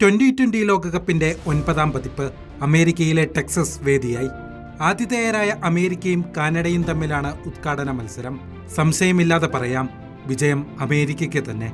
2020 ലോകകപ്പിന്റെ 9ാം പതിപ്പ് അമേരിക്കയിലെ ടെക്സസ് വേദിയായി. ആതിഥേയരായ അമേരിക്കയും കാനഡയും തമ്മിലാണ് ഉദ്ഘാടന മത്സരം. സംശയമില്ലാതെ പറയാം, വിജയം അമേരിക്കയ്ക്ക് തന്നെ.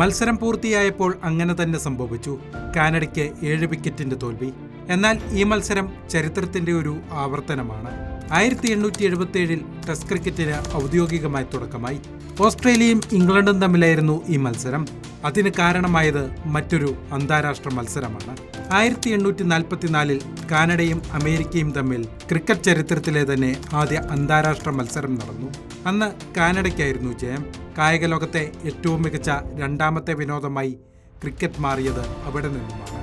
മത്സരം പൂർത്തിയായപ്പോൾ അങ്ങനെ തന്നെ സംഭവിച്ചു. കാനഡയ്ക്ക് 7 വിക്കറ്റിന്റെ തോൽവി. എന്നാൽ ഈ മത്സരം ചരിത്രത്തിന്റെ ഒരു ആവർത്തനമാണ്. 1877 ടെസ്റ്റ് ക്രിക്കറ്റിന് ഔദ്യോഗികമായി തുടക്കമായി. ഓസ്ട്രേലിയയും ഇംഗ്ലണ്ടും തമ്മിലായിരുന്നു ഈ മത്സരം. അതിന് കാരണമായത് മറ്റൊരു അന്താരാഷ്ട്ര മത്സരമാണ്. 1844 കാനഡയും അമേരിക്കയും തമ്മിൽ ക്രിക്കറ്റ് ചരിത്രത്തിലെ തന്നെ ആദ്യ അന്താരാഷ്ട്ര മത്സരം നടന്നു. അന്ന് കാനഡയ്ക്കായിരുന്നു ജയം. കായിക ലോകത്തെ ഏറ്റവും മികച്ച രണ്ടാമത്തെ വിനോദമായി ക്രിക്കറ്റ് മാറിയത് അവിടെ നിന്നുമാണ്.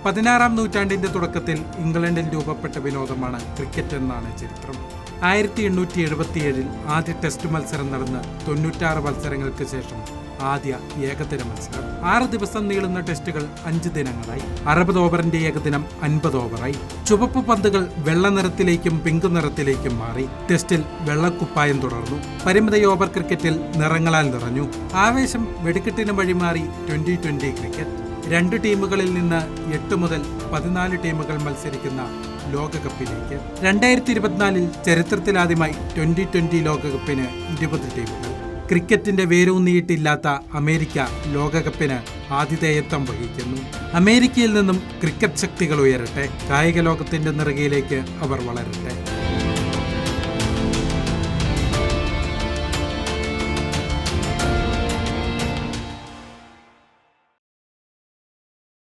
16ാം നൂറ്റാണ്ടിന്റെ തുടക്കത്തിൽ ഇംഗ്ലണ്ടിൽ രൂപപ്പെട്ട വിനോദമാണ് ക്രിക്കറ്റ് എന്നാണ് ചരിത്രം. 1877 ആദ്യ ടെസ്റ്റ് മത്സരം നടന്ന് 96 മത്സരങ്ങൾക്ക് ശേഷം ആദ്യ ഏകദിന മത്സരം. 6 ദിവസം നീളുന്ന ടെസ്റ്റുകൾ 5 ദിനങ്ങളായി. 60 ഓവറിന്റെ ഏകദിനം 50 ഓവറായി. ചുവപ്പ് പന്തുകൾ വെള്ള നിറത്തിലേക്കും പിങ്ക് നിറത്തിലേക്കും മാറി. ടെസ്റ്റിൽ വെള്ളക്കുപ്പായം തുടർന്നു. പരിമിത ഓവർ ക്രിക്കറ്റിൽ നിറങ്ങളാൽ നിറഞ്ഞു. ആവേശം വെടിക്കെട്ടിന് വഴിമാറി 2020 ക്രിക്കറ്റ്. 2 ടീമുകളിൽ നിന്ന് 8 മുതൽ 14 ടീമുകൾ മത്സരിക്കുന്ന ലോകകപ്പിലേക്ക്. 2024 ചരിത്രത്തിലാദ്യമായി 2020 ലോകകപ്പിന് 20 ടീമുകൾ. ക്രിക്കറ്റിന്റെ വേരൂന്നിയിട്ടില്ലാത്ത അമേരിക്ക ലോകകപ്പിന് ആതിഥേയത്വം വഹിക്കുന്നു. അമേരിക്കയിൽ നിന്നും ക്രിക്കറ്റ് ശക്തികൾ ഉയരട്ടെ. കായിക ലോകത്തിന്റെ നിറകയിലേക്ക് അവർ വളരട്ടെ.